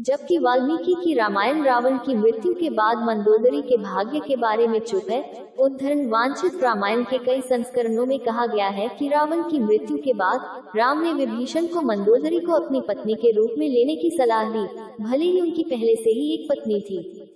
जबकि वाल्मीकि की रामायण रावण की मृत्यु के बाद मंदोदरी के भाग्य के बारे में चुप है। उद्धरण वांछित रामायण के कई संस्करणों में कहा गया है कि रावण की मृत्यु के बाद राम ने विभीषण को मंदोदरी को अपनी पत्नी के रूप में लेने की सलाह दी, भले ही उनकी पहले से ही एक पत्नी थी।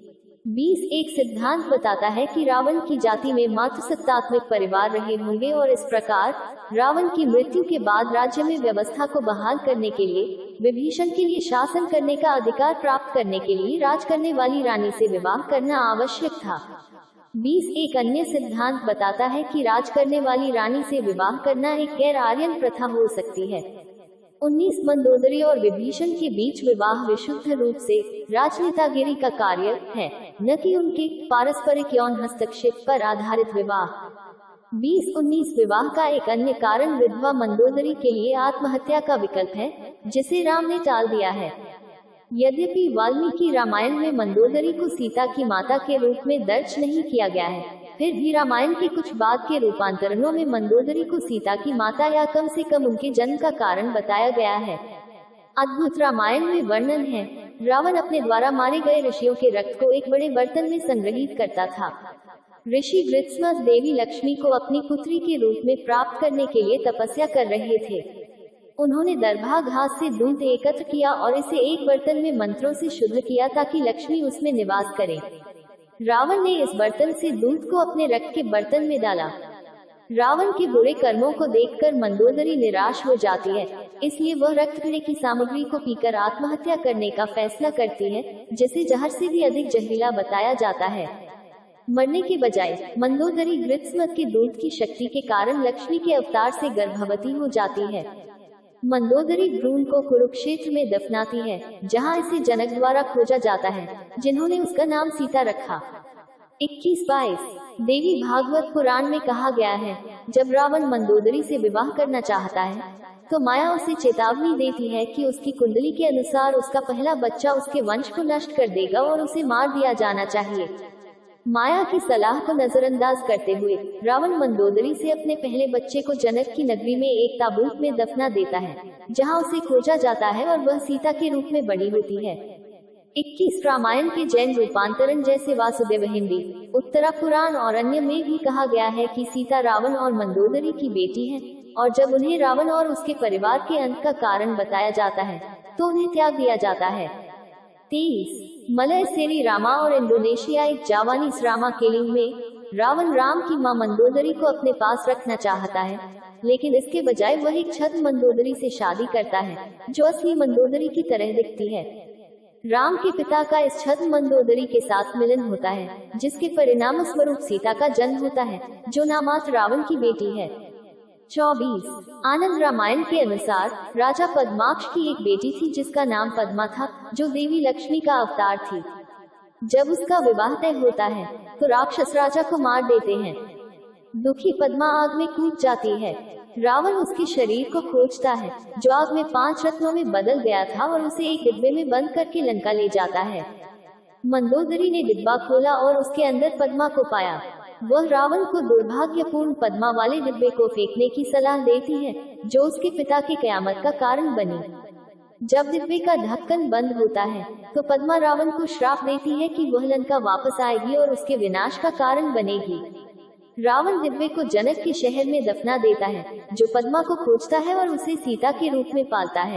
20 एक सिद्धांत बताता है कि रावण की जाति में मातृसत्तात्मक परिवार रहे होंगे और इस प्रकार रावण की मृत्यु के बाद राज्य में व्यवस्था को बहाल करने के लिए विभीषण के लिए शासन करने का अधिकार प्राप्त करने के लिए राज करने वाली रानी से विवाह करना आवश्यक था। 20 एक अन्य सिद्धांत बताता है कि राज करने वाली रानी से विवाह करना एक गैर आर्यन प्रथा हो सकती है। 19 मंदोदरी और विभीषण के बीच विवाह विशुद्ध रूप से राजनेतागिरी का कार्य है, न कि उनके पारस्परिक यौन हस्तक्षेप पर आधारित विवाह। 20-19 विवाह का एक अन्य कारण विधवा मंदोदरी के लिए आत्महत्या का विकल्प है, जिसे राम ने टाल दिया है। यद्यपि वाल्मीकि रामायण में मंदोदरी को सीता की माता के रूप में दर्ज नहीं किया गया है, फिर भी रामायण के कुछ बाद के रूपांतरणों में मंदोदरी को सीता की माता या कम से कम उनके जन्म का कारण बताया गया है। अद्भुत रामायण में वर्णन है, रावण अपने द्वारा मारे गए ऋषियों के रक्त को एक बड़े बर्तन में संग्रहित करता था। ऋषि गृत्समस देवी लक्ष्मी को अपनी पुत्री के रूप में प्राप्त करने के लिए तपस्या कर रहे थे। उन्होंने दरभा घास से दूध एकत्र किया और इसे एक बर्तन में मंत्रों से शुद्ध किया ताकि लक्ष्मी उसमें निवास करे। रावण ने इस बर्तन से दूध को अपने रक्त के बर्तन में डाला। रावण के बुरे कर्मों को देखकर मंदोदरी निराश हो जाती है, इसलिए वह रक्त पीने की सामग्री को पीकर आत्महत्या करने का फैसला करती है, जिसे जहर से भी अधिक जहरीला बताया जाता है। मरने के बजाय मंदोदरी गृत्समस के दूध की शक्ति के कारण लक्ष्मी के अवतार से गर्भवती हो जाती है। मंदोदरी भ्रूण को कुरुक्षेत्र में दफनाती है, जहां इसे जनक द्वारा खोजा जाता है, जिन्होंने उसका नाम सीता रखा। 21-22 देवी भागवत पुराण में कहा गया है, जब रावण मंदोदरी से विवाह करना चाहता है, तो माया उसे चेतावनी देती है कि उसकी कुंडली के अनुसार उसका पहला बच्चा उसके वंश को नष्ट कर देगा और उसे मार दिया जाना चाहिए। माया की सलाह को नजरअंदाज करते हुए रावण मंदोदरी से अपने पहले बच्चे को जनक की नगरी में एक ताबूत में दफना देता है, जहां उसे खोजा जाता है और वह सीता के रूप में बड़ी होती है। 21 रामायण के जैन रूपांतरण जैसे वासुदेव हिंदी, उत्तरा पुराण और अन्य में भी कहा गया है कि सीता रावण और मंदोदरी की बेटी है, और जब उन्हें रावण और उसके परिवार के अंत का कारण बताया जाता है, तो उन्हें त्याग दिया जाता है। 23 मलय सेरी रामा और इंडोनेशिया एक जावानीज रामा केलिंग में रावण राम की मां मंदोदरी को अपने पास रखना चाहता है, लेकिन इसके बजाय वह एक छद्म मंदोदरी से शादी करता है, जो असली मंदोदरी की तरह दिखती है। राम के पिता का इस छद्म मंदोदरी के साथ मिलन होता है, जिसके परिणाम स्वरूप सीता का जन्म होता है, जो नामात्र रावण की बेटी है। 24 आनंद रामायण के अनुसार राजा पद्माक्ष की एक बेटी थी जिसका नाम पद्मा था, जो देवी लक्ष्मी का अवतार थी। जब उसका विवाह तय होता है, तो राक्षस राजा को मार देते हैं। दुखी पद्मा आग में कूद जाती है। रावण उसके शरीर को खोजता है, जो आग में 5 रत्नों में बदल गया था, और उसे एक डिब्बे में बंद करके लंका ले जाता है। मंदोदरी ने डिब्बा खोला और उसके अंदर पद्मा को पाया। वह रावण को दुर्भाग्यपूर्ण पद्मा वाले डिब्बे को फेंकने की सलाह देती है, जो उसके पिता की कयामत का कारण बनी। जब डिब्बे का ढक्कन बंद होता है, तो पद्मा रावण को श्राप देती है कि वह लंका वापस आएगी और उसके विनाश का कारण बनेगी। रावण डिब्बे को जनक के शहर में दफना देता है, जो पद्मा को खोजता है और उसे सीता के रूप में पालता है।